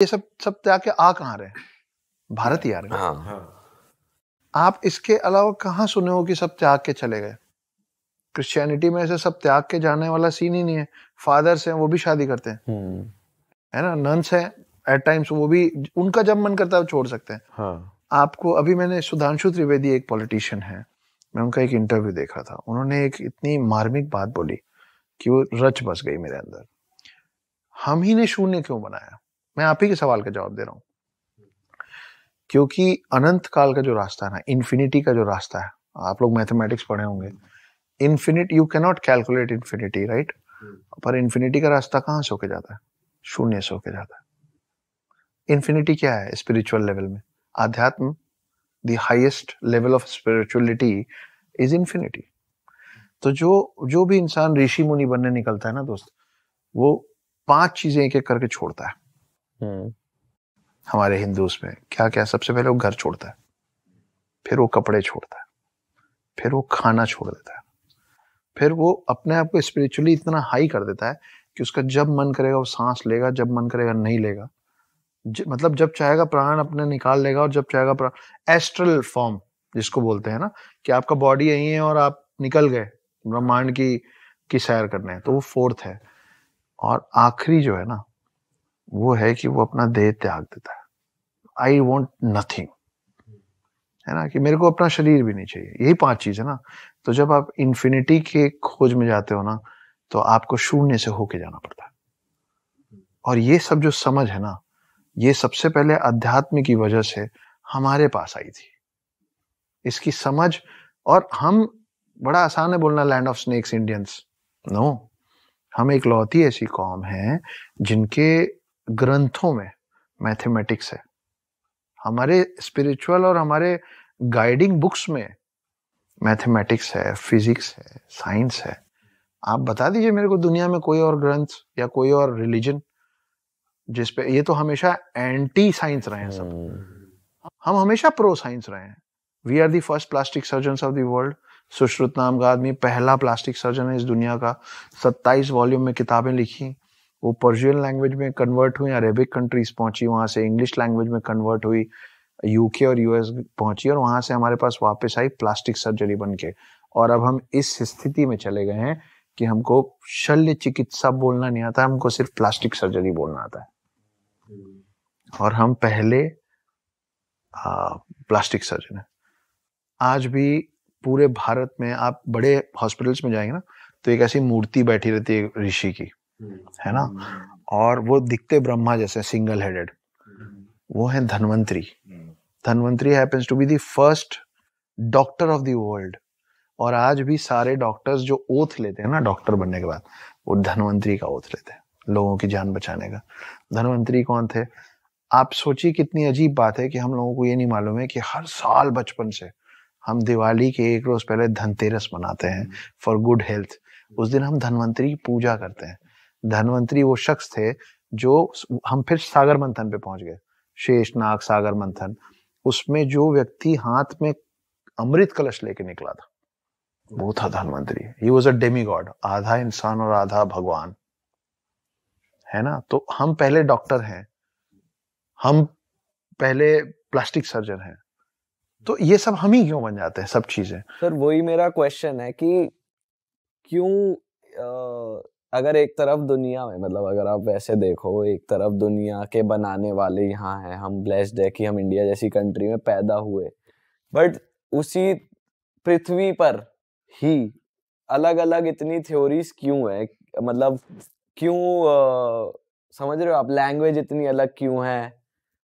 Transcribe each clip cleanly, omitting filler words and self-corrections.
ये सब सब त्याग के आ कहाँ रहे हैं? भारत ही आ रहे हैं। हाँ आप इसके अलावा कहाँ सुने हो कि सब त्याग के चले गए? क्रिश्चियनिटी में ऐसे सब त्याग के जाने वाला सीन ही नहीं है। फादर्स हैं, वो भी शादी करते हैं, है ना। नन्स हैं, एट टाइम्स वो भी, उनका जब मन करता है वो छोड़ सकते हैं। हाँ आपको अभी मैंने सुधांशु त्रिवेदी, एक पॉलिटिशियन है, मैं उनका एक इंटरव्यू देखा था। उन्होंने एक इतनी मार्मिक बात बोली कि वो रच बस गई मेरे अंदर। हम ही ने शून्य क्यों बनाया? मैं आप ही के सवाल का जवाब दे रहा हूं। क्योंकि अनंत काल का जो रास्ता है ना, इन्फिनिटी का जो रास्ता है, आप लोग मैथमेटिक्स पढ़े होंगे, infinite, you can not calculate infinity, right? पर इन्फिनिटी का रास्ता कहां से होके जाता है? शून्य से होके जाता है। इन्फिनिटी क्या है स्पिरिचुअल लेवल में? आध्यात्म, the highest level of spirituality is infinity. तो जो भी इंसान ऋषि मुनि बनने निकलता है ना दोस्त, वो 5 चीजें एक एक करके छोड़ता है। हमारे हिंदूज में क्या क्या? सबसे पहले वो घर छोड़ता है, फिर वो कपड़े छोड़ता है, फिर वो खाना छोड़ देता है, फिर वो अपने आप को स्पिरिचुअली इतना हाई कर देता है कि उसका जब मन करेगा वो सांस लेगा, जब मन करेगा नहीं लेगा। मतलब जब चाहेगा प्राण अपने निकाल लेगा, और जब चाहेगा प्राण, एस्ट्रल फॉर्म जिसको बोलते हैं ना, कि आपका बॉडी यही है और आप निकल गए ब्रह्मांड की सैर करने, तो वो 4th है। और आखिरी जो है ना, वो है कि वो अपना देह त्याग देता है। आई वॉन्ट नथिंग, है ना, कि मेरे को अपना शरीर भी नहीं चाहिए। यही 5 चीज है ना। तो जब आप इन्फिनिटी के खोज में जाते हो ना, तो आपको शून्य से होके जाना पड़ता है। और ये सब जो समझ है ना, ये सबसे पहले अध्यात्म की वजह से हमारे पास आई थी, इसकी समझ। और हम, बड़ा आसान है बोलना land of snakes Indians, no, हम एक लौती ऐसी कौम है जिनके ग्रंथों में मैथमेटिक्स है। हमारे स्पिरिचुअल और हमारे गाइडिंग बुक्स में मैथमेटिक्स है, फिजिक्स है, साइंस है। आप बता दीजिए मेरे को दुनिया में कोई और ग्रंथ या कोई और रिलीजन जिसपे, ये तो हमेशा एंटी साइंस रहे हैं सब, हम हमेशा प्रो साइंस रहे हैं। We are the first plastic surgeon of the world. Sushruta नाम का आदमी पहला प्लास्टिक सर्जन है इस दुनिया का। 27 वॉल्यूम में किताबें लिखी, वो पर्शियन लैंग्वेज में कन्वर्ट हुई, अरेबिक कंट्रीज पहुंची, वहां से इंग्लिश लैंग्वेज में कन्वर्ट हुई, यूके और यूएस पहुंची, और वहां से हमारे पास वापस आई प्लास्टिक सर्जरी बन के। और अब हम इस स्थिति में चले गए हैं कि हमको शल्य चिकित्सा बोलना नहीं आता, हमको सिर्फ प्लास्टिक सर्जरी बोलना आता है। और हम पहले प्लास्टिक सर्जन है। आज भी पूरे भारत में आप बड़े हॉस्पिटल्स में जाएंगे ना, तो एक ऐसी मूर्ति बैठी रहती है ऋषि की, है ना, और वो दिखते ब्रह्मा जैसे, सिंगल हेडेड। वो है Dhanvantari. Dhanvantari happens to be the first doctor of the world. और आज भी सारे डॉक्टर्स जो ओथ लेते हैं ना डॉक्टर बनने के बाद, वो धन्वंतरी का ओथ लेते हैं, लोगों की जान बचाने का। धन्वंतरी कौन थे? आप सोचिए कितनी अजीब बात है कि हम लोगों को ये नहीं मालूम है कि हर साल बचपन से हम दिवाली के एक रोज पहले धनतेरस मनाते हैं फॉर गुड हेल्थ। उस दिन हम धन्वंतरी की पूजा करते हैं। धन्वंतरी वो शख्स थे जो, हम फिर सागर मंथन पे पहुंच गए, शेषनाग सागर मंथन। उसमें जो व्यक्ति हाथ में अमृत कलश लेके निकला था, वो था Dhanvantari. He was a Demi God, आधा इंसान और आधा भगवान, है ना। तो हम पहले डॉक्टर हैं, हम पहले प्लास्टिक सर्जन हैं। तो ये सब हम ही क्यों बन जाते हैं सब चीजें? सर वही मेरा क्वेश्चन है कि क्यों अगर एक तरफ दुनिया में, मतलब अगर आप वैसे देखो, एक तरफ दुनिया के बनाने वाले यहाँ हैं, हम ब्लेस्ड है कि हम इंडिया जैसी कंट्री में पैदा हुए, बट उसी पृथ्वी पर ही अलग अलग इतनी थ्योरीज क्यों है? मतलब क्यों समझ रहे हो आप, लैंग्वेज इतनी अलग क्यों है?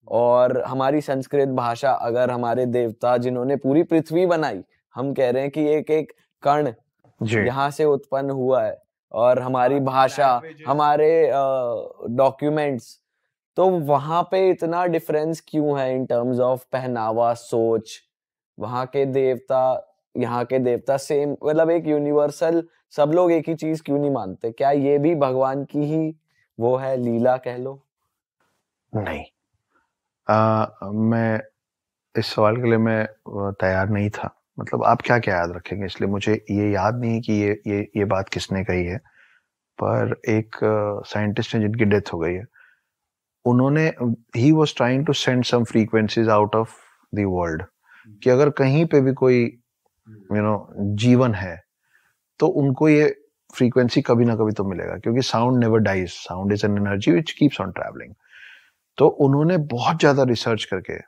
और हमारी संस्कृत भाषा, अगर हमारे देवता जिन्होंने पूरी पृथ्वी बनाई, हम कह रहे हैं कि एक एक कण यहाँ से उत्पन्न हुआ है, और हमारी भाषा, हमारे डॉक्यूमेंट्स, तो वहां पे इतना डिफरेंस क्यों है इन टर्म्स ऑफ पहनावा, सोच? वहां के देवता, यहाँ के देवता सेम, मतलब एक यूनिवर्सल, सब लोग एक ही चीज क्यों नहीं मानते? क्या ये भी भगवान की ही वो है, लीला कह लो? नहीं, मैं इस सवाल के लिए मैं तैयार नहीं था। मतलब आप क्या क्या याद रखेंगे, इसलिए मुझे ये याद नहीं है कि ये बात किसने कही है। पर एक साइंटिस्ट है जिनकी डेथ हो गई है, उन्होंने he was trying to send some frequencies out of the world कि अगर कहीं पे भी कोई जीवन है तो उनको ये फ्रीक्वेंसी कभी ना कभी तो मिलेगा, क्योंकि sound never dies, sound is an energy which keeps on travelling. तो उन्होंने बहुत ज्यादा रिसर्च करके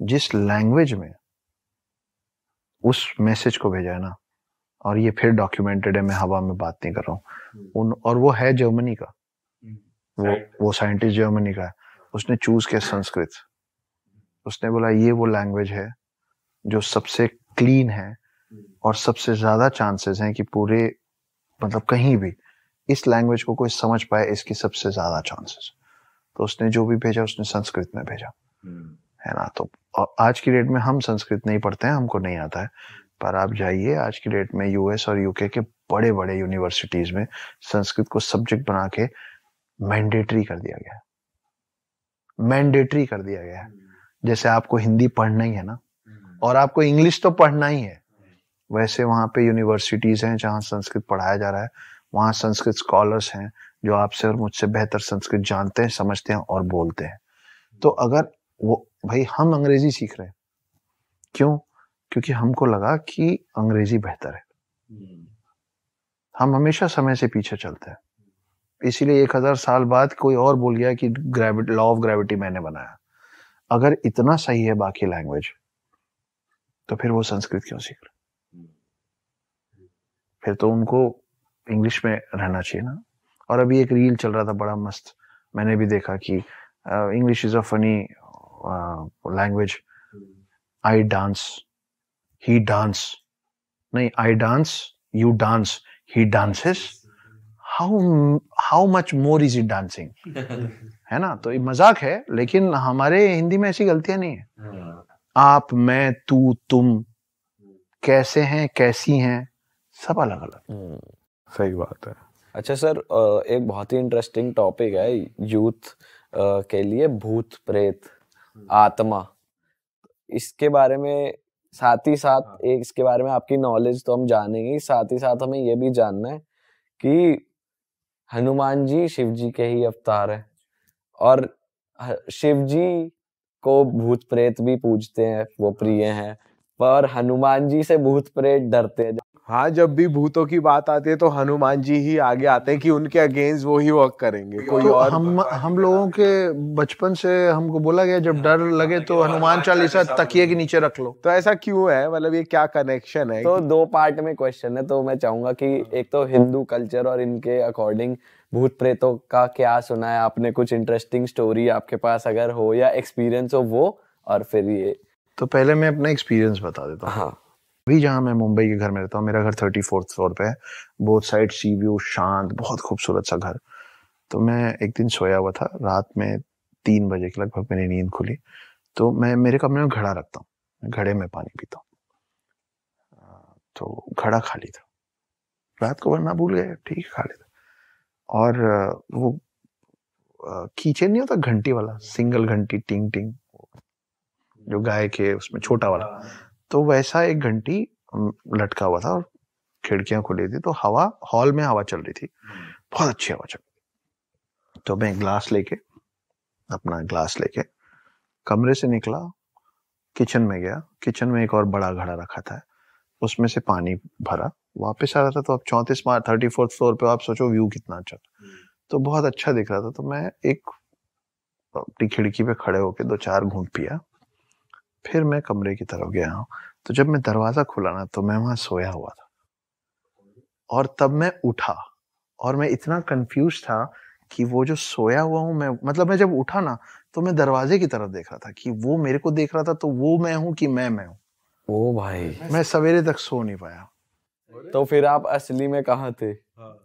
जिस लैंग्वेज में उस मैसेज को भेजा है ना, और ये फिर डॉक्यूमेंटेड है, मैं हवा में बात नहीं कर रहा हूँ, और वो है जर्मनी का, वो साइंटिस्ट जर्मनी का है, उसने चूज किया संस्कृत। उसने बोला ये वो लैंग्वेज है जो सबसे क्लीन है और सबसे ज्यादा चांसेस हैं कि पूरे मतलब कहीं भी इस लैंग्वेज को कोई समझ पाए, इसकी सबसे ज्यादा चांसेस। तो उसने जो भी भेजा उसने संस्कृत में भेजा, है ना। तो आज की डेट में हम संस्कृत नहीं पढ़ते हैं, हमको नहीं आता है, पर आप जाइए आज की डेट में यूएस और यूके के बड़े बड़े यूनिवर्सिटीज में संस्कृत को सब्जेक्ट बना के मैंडेटरी कर दिया गया है, मैंडेटरी कर दिया गया है। जैसे आपको हिंदी पढ़ना ही है ना, और आपको इंग्लिश तो पढ़ना ही है, वैसे वहाँ पे यूनिवर्सिटीज हैं जहाँ संस्कृत पढ़ाया जा रहा है, वहाँ संस्कृत स्कॉलर्स हैं जो आपसे और मुझसे बेहतर संस्कृत जानते हैं, समझते हैं और बोलते हैं। तो अगर वो भाई हम अंग्रेजी सीख रहे हैं, क्यों? क्योंकि हमको लगा कि अंग्रेजी बेहतर है। हम हमेशा समय से पीछे चलते हैं, इसीलिए 1000 साल बाद कोई और बोल गया कि ग्रेविटी, लॉ ऑफ ग्रेविटी मैंने बनाया। अगर इतना सही है बाकी लैंग्वेज, तो फिर वो संस्कृत क्यों सीख रहे? फिर तो उनको इंग्लिश में रहना चाहिए ना। और अभी एक रील चल रहा था बड़ा मस्त, मैंने भी देखा कि English is a funny language, I dance, he dance, नहीं I dance, you dance, he dances, how much more is it dancing, है ना। तो ये मजाक है, लेकिन हमारे हिंदी में ऐसी गलतियां नहीं है। आप, मैं, तू, तुम, कैसे हैं, कैसी हैं, सब अलग अलग। सही बात है। अच्छा सर, एक बहुत ही इंटरेस्टिंग टॉपिक है यूथ के लिए, भूत प्रेत आत्मा, इसके बारे में साथ ही साथ एक इसके बारे में आपकी नॉलेज तो हम जानेंगे, साथ ही साथ हमें ये भी जानना है कि हनुमान जी शिव जी के ही अवतार है, और शिव जी को भूत प्रेत भी पूजते हैं, वो प्रिय हैं, पर हनुमान जी से भूत प्रेत डरते हैं। हाँ, जब भी भूतों की बात आती है तो हनुमान जी ही आगे आते हैं कि उनके अगेंस्ट वो ही वर्क करेंगे, कोई तो और। हम लोगों के बचपन से हमको बोला गया जब डर लगे तो हनुमान चालीसा तकिए के नीचे रख लो। तो ऐसा क्यों है, मतलब ये क्या कनेक्शन है? तो दो पार्ट में क्वेश्चन है, तो मैं चाहूंगा कि एक तो हिंदू कल्चर और इनके अकॉर्डिंग भूत प्रेतों का क्या सुना है आपने, कुछ इंटरेस्टिंग स्टोरी आपके पास अगर हो या एक्सपीरियंस हो वो, और फिर ये। तो पहले मैं अपना एक्सपीरियंस बता देता हूँ। हाँ, अभी जहाँ मैं मुंबई के घर में रहता हूँ, मेरा घर 34th फ्लोर पे है, बोथ साइड सी व्यू, शांत, बहुत खूबसूरत सा घर। तो मैं एक दिन सोया हुआ था, रात में 3 बजे के लगभग मेरी नींद खुली, तो मैं मेरे कमरे में घड़ा रखता हूँ, घड़े में पानी पीता हूँ, तो घड़ा खाली था, रात को वरना भूल गए, ठीक है खाली था। और वो कीचेन नहीं होता घंटी वाला, सिंगल घंटी, टिंग टिंग, जो गाय के उसमें छोटा वाला, तो वैसा एक घंटी लटका हुआ था और खिड़कियां खुली थी, तो हवा, हॉल में हवा चल रही थी, बहुत अच्छी हवा चल रही। तो मैं अपना ग्लास लेके कमरे से निकला, किचन में गया, किचन में एक और बड़ा घड़ा रखा था, उसमें से पानी भरा, वापस आ रहा था। तो अब 34th फ्लोर पे आप सोचो व्यू कितना अच्छा था, तो बहुत अच्छा दिख रहा था। तो मैं एक अपनी खिड़की पे खड़े होके 2-4 घूंट पिया, फिर मैं कमरे की तरफ गया। तो जब मैं दरवाजा खुला ना, तो मैं वहां सोया हुआ था, और तब मैं उठा और मैं इतना कंफ्यूज था कि वो जो सोया हुआ हूं मैं, मतलब मैं जब उठा ना तो मैं दरवाजे की तरफ देख रहा था कि वो मेरे को देख रहा था, तो वो मैं हूं कि मैं हूं। ओ भाई, मैं सवेरे तक सो नहीं पाया। तो फिर आप असली में कहाँ थे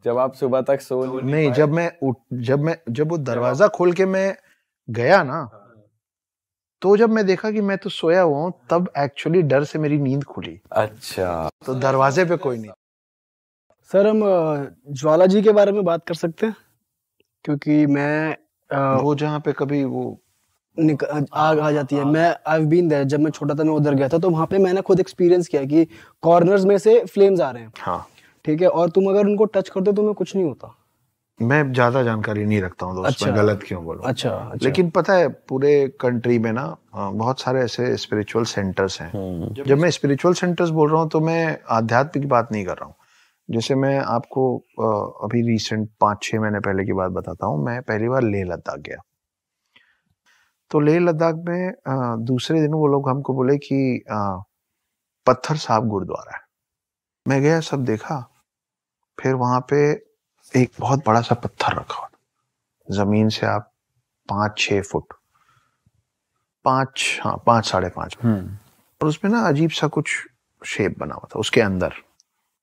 जब आप सुबह तक सो नहीं, जब वो दरवाजा खोल के मैं गया ना, तो जब मैं देखा कि मैं तो सोया हुआ हूँ, तब एक्चुअली डर से मेरी नींद खुली। अच्छा, तो दरवाजे पे कोई नहीं। सर, हम ज्वाला जी के बारे में बात कर सकते हैं, क्योंकि मैं वो जहाँ पे कभी वो आग आ जाती है, मैं I've been there, जब मैं छोटा था मैं उधर गया था, तो वहाँ पे मैंने खुद एक्सपीरियंस किया कि कॉर्नर्स में से फ्लेम्स आ रहे हैं। हाँ, ठीक है, और तुम अगर उनको टच करते हो तुम्हें कुछ नहीं होता, मैं ज्यादा जानकारी नहीं रखता हूँ दोस्त, मैं गलत क्यों बोलूँ। अच्छा। लेकिन पता है पूरे कंट्री में ना बहुत सारे ऐसे स्पिरिचुअल सेंटर्स हैं। जब मैं स्पिरिचुअल सेंटर्स बोल रहा हूँ तो मैं आध्यात्मिक बात नहीं कर रहा हूँ। जैसे मैं आपको अभी रिसेंट 5-6 महीने पहले की बात बताता हूँ। मैं पहली बार लेह लद्दाख गया। तो लेह लद्दाख में दूसरे दिन वो लोग हमको बोले कि पत्थर साहब गुरुद्वारा है। मैं गया, सब देखा। फिर वहां पे एक बहुत बड़ा सा पत्थर रखा हुआ, जमीन से आप 5-6 फुट, 5-5.5 और उसमें ना अजीब सा कुछ शेप बना हुआ था उसके अंदर,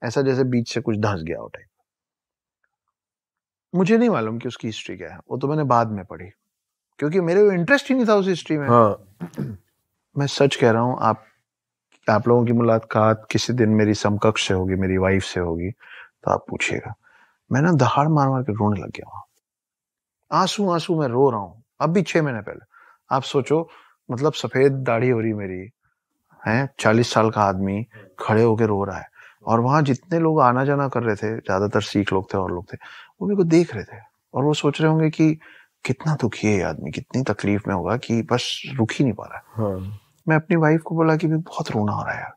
ऐसा जैसे बीच से कुछ धंस गया हो टाइप। मुझे नहीं मालूम कि उसकी हिस्ट्री क्या है, वो तो मैंने बाद में पढ़ी, क्योंकि मेरे को इंटरेस्ट ही नहीं था उस हिस्ट्री में। मैं सच कह रहा हूँ, आप लोगों की मुलाकात किसी दिन मेरी समकक्ष से होगी, मेरी वाइफ से होगी, तो आप पूछिएगा। मैं ना दहाड़ मार मार के रोने लग गया वहां, आंसू आंसू में रो रहा हूँ। अब भी 6 महीने पहले आप सोचो, मतलब सफेद दाढ़ी हो रही मेरी है, 40 साल का आदमी खड़े होके रो रहा है। और वहां जितने लोग आना जाना कर रहे थे, ज्यादातर सिख लोग थे और लोग थे, वो मेरे को देख रहे थे और वो सोच रहे होंगे कि कितना दुखी है ये आदमी, कितनी तकलीफ में होगा कि बस रुक ही नहीं पा रहा है। मैं अपनी वाइफ को बोला कि भी बहुत रोना हो रहा है यार।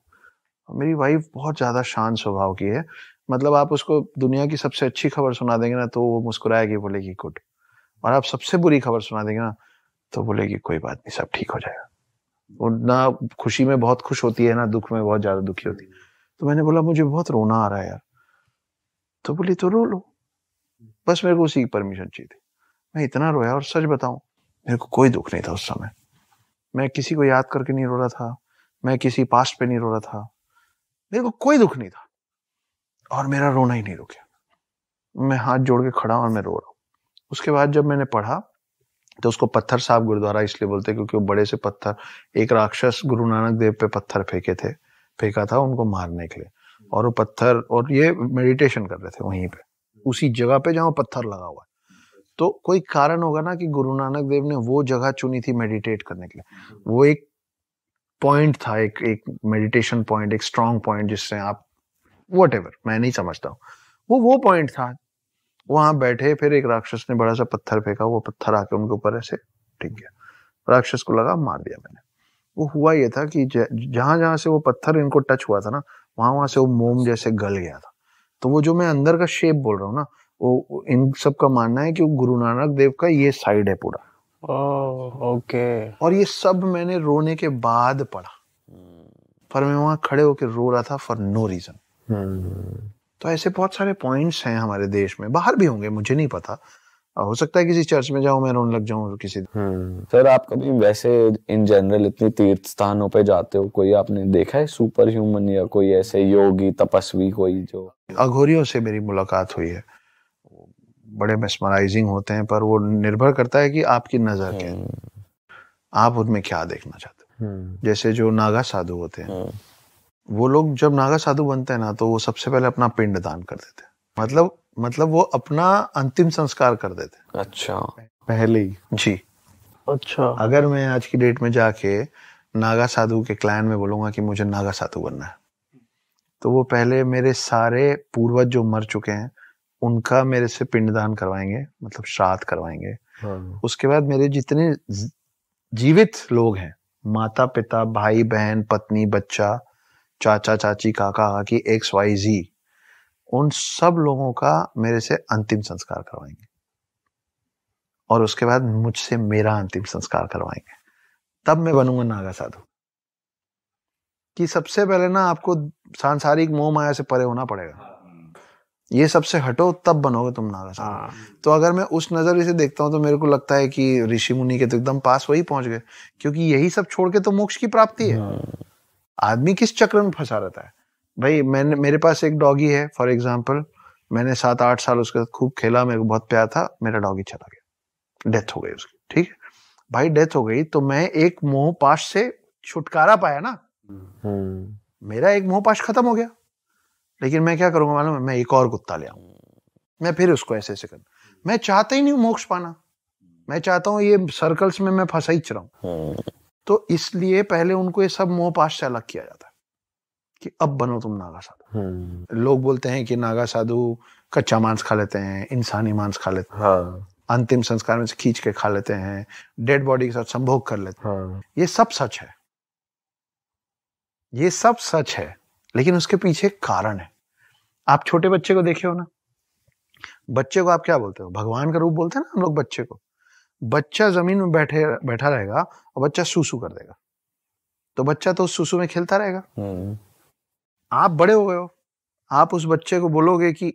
मेरी वाइफ बहुत ज्यादा शांत स्वभाव की है, मतलब आप उसको दुनिया की सबसे अच्छी खबर सुना देंगे ना तो वो मुस्कुराएगी, बोलेगी गुड, और आप सबसे बुरी खबर सुना देंगे ना तो बोलेगी कोई बात नहीं, सब ठीक हो जाएगा। वो ना खुशी में बहुत खुश होती है, ना दुख में बहुत ज्यादा दुखी होती है। तो मैंने बोला मुझे बहुत रोना आ रहा है यार। तो बोली तो रो लो, बस मेरे को उसी की परमिशन चाहिए थी। मैं इतना रोया, और सच बताऊं मेरे को कोई दुख नहीं था उस समय। मैं किसी को याद करके नहीं रो रहा था, मैं किसी पास्ट पे नहीं रो रहा था, मेरे को कोई दुख नहीं था, और मेरा रोना ही नहीं रुका। मैं हाथ जोड़ के खड़ा और मैं रो रहा हूँ। उसके बाद जब मैंने पढ़ा तो उसको पत्थर साहब गुरुद्वारा इसलिए बोलते क्योंकि वो बड़े से पत्थर, एक राक्षस गुरु नानक देव पे पत्थर फेंका था उनको मारने के लिए, और वो पत्थर, और ये मेडिटेशन कर रहे थे वहीं पे, उसी जगह पे जहाँ पत्थर लगा हुआ है। तो कोई कारण होगा ना कि गुरु नानक देव ने वो जगह चुनी थी मेडिटेट करने के लिए। वो एक पॉइंट था, एक मेडिटेशन पॉइंट, एक स्ट्रॉन्ग पॉइंट, जिससे आप व्हाटएवर, मैं नहीं समझता हूँ, वो पॉइंट था। वहां बैठे, फिर एक राक्षस ने बड़ा सा पत्थर फेंका, वो पत्थर आके उनके ऊपर ऐसे टिक गया। राक्षस को लगा मार दिया मैंने। वो हुआ ये था कि जहां जहां से वो पत्थर इनको टच हुआ था ना, वहां वहां से वो मोम जैसे गल गया था। तो वो जो मैं अंदर का शेप बोल रहा हूँ ना, वो इन सब का मानना है कि वो गुरु नानक देव का ये साइड है पूरा। ओके। और ये सब मैंने रोने के बाद पढ़ा, पर मैं वहां खड़े होकर रो रहा था फॉर नो रीजन। तो ऐसे बहुत सारे पॉइंट्स हैं हमारे देश में, बाहर भी होंगे, मुझे नहीं पता। हो सकता है किसी चर्च में जाऊं मैं रोने लग जाऊं किसी। सर आप कभी वैसे इन जनरल इतनी तीर्थ स्थानों पे जाते हो, कोई आपने देखा है सुपर ह्यूमन या कोई ऐसे योगी तपस्वी कोई जो? अघोरियों से मेरी मुलाकात हुई है, बड़े मेस्मराइजिंग होते हैं, पर वो निर्भर करता है कि आपकी नजर क्या है, आप उनमें क्या देखना चाहते हो। जैसे जो नागा साधु होते हैं, वो लोग जब नागा साधु बनते हैं ना, तो वो सबसे पहले अपना पिंड दान कर देते हैं, मतलब वो अपना अंतिम संस्कार कर देते हैं। अच्छा, पहले ही जी। अच्छा। अगर मैं आज की डेट में जाके नागा साधु के क्लैन में बोलूंगा कि मुझे नागा साधु बनना है, तो वो पहले मेरे सारे पूर्वज जो मर चुके हैं उनका मेरे से पिंडदान करवाएंगे, मतलब श्राद्ध करवाएंगे। उसके बाद मेरे जितने जीवित लोग हैं, माता पिता, भाई बहन, पत्नी, बच्चा, चाचा चाची, काका काकी, XYZ, उन सब लोगों का मेरे से अंतिम संस्कार करवाएंगे, और उसके बाद मुझसे मेरा अंतिम संस्कार करवाएंगे। तब मैं बनूंगा नागा साधु। कि सबसे पहले ना आपको सांसारिक मोह माया से परे होना पड़ेगा, ये सबसे हटो, तब बनोगे तुम नागा साधु। तो अगर मैं उस नजरिए से देखता हूँ तो मेरे को लगता है कि ऋषि मुनि के तो एकदम पास वही पहुंच गए, क्योंकि यही सब छोड़ के तो मोक्ष की प्राप्ति है। आदमी किस चक्र में फंसा रहता है भाई। मेरे पास एक डॉगी है फॉर एग्जाम्पल, मैंने 7-8 साल उसके साथ खूब खेला, मेरे को बहुत प्यार था, मेरा डॉगी चला गया, डेथ हो गई उसकी। ठीक है भाई, डेथ हो गई तो मैं एक मोह पाश से छुटकारा पाया ना, मेरा एक मोह पाश खत्म हो गया। लेकिन मैं क्या करूंगा मालूम है, मैं एक और कुत्ता ले आऊं, मैं फिर उसको ऐसे ऐसे कर। मैं चाहता ही नहीं मोक्ष पाना, मैं चाहता हूं ये सर्कल्स में मैं फंसा ही रहूं। तो इसलिए पहले उनको ये सब मोह पाश से अलग किया जाता है कि अब बनो तुम नागा साधु। लोग बोलते हैं कि नागा साधु कच्चा मांस खा लेते हैं, इंसानी मांस खा लेते हैं, हाँ अंतिम संस्कार में से खींच के खा लेते हैं, डेड बॉडी के साथ संभोग कर लेते हैं। हाँ ये सब सच है, ये सब सच है, लेकिन उसके पीछे एक कारण है। आप छोटे बच्चे को देखे हो ना, बच्चे को आप क्या बोलते हो? भगवान का रूप बोलते हैं ना हम लोग बच्चे को। बच्चा जमीन में बैठा रहेगा और बच्चा सूसू कर देगा, तो बच्चा तो उस सूसू में खेलता रहेगा। आप बड़े हो गए हो, आप उस बच्चे को बोलोगे कि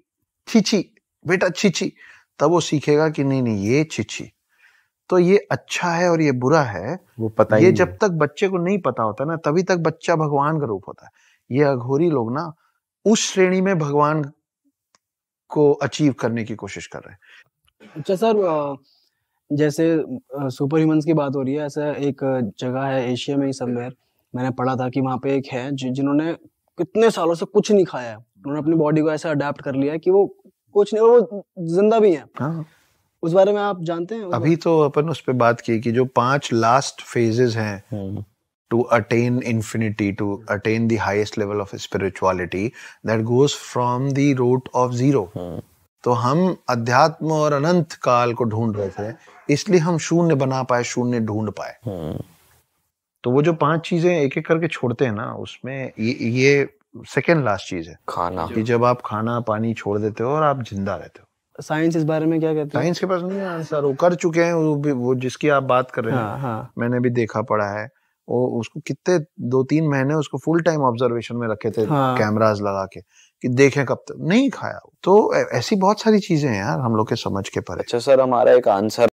छीछी बेटा छीछी, तब वो सीखेगा कि नहीं नहीं ये छीछी, तो ये अच्छा है और ये बुरा है, वो पता ही ये नहीं। जब तक बच्चे को नहीं पता होता ना, तभी तक बच्चा भगवान का रूप होता है। ये अघोरी लोग ना उस श्रेणी में भगवान को अचीव करने की कोशिश कर रहे हैं। अच्छा सर, जैसे सुपर ह्यूमंस की बात हो रही है, ऐसा एक जगह है एशिया में ही समवेयर, मैंने पढ़ा था कि वहाँ पे एक है जिन्होंने कितने सालों से कुछ नहीं खाया है, उन्होंने अपनी बॉडी को ऐसा अडेप्ट कर लिया है कि वो कुछ नहीं, और वो जिंदा भी है। हाँ, उस बारे में आप जानते हैं? अभी तो अपन उस पे बात की कि जो 5 लास्ट फेजेस हैं to attain infinity, to attain the highest level of spirituality, that goes from the root of zero. तो हम अध्यात्म और अनंत काल को ढूंढ रहे थे, इसलिए हम शून्य बना पाए, शून्य ढूंढ पाए। तो वो जो 5 चीजें एक एक करके छोड़ते हैं ना, उसमें ये सेकेंड लास्ट चीज है, खाना। कि जब आप खाना पानी छोड़ देते हो और आप जिंदा रहते हो। साइंस इस बारे में क्या कहते हैं? साइंस के पास नहीं है आंसर, वो कर चुके हैं, वो जिसकी आप बात कर रहे हैं। हाँ। मैंने भी देखा पड़ा है, वो उसको कितने 2-3 महीने उसको फुल टाइम ऑब्जर्वेशन में रखे थे, हाँ। कैमरास लगा के, कि देखें कब तक नहीं खाया। तो ऐसी बहुत सारी चीजें हैं यार हम लोग के समझ के परे। अच्छा सर, हमारा एक आंसर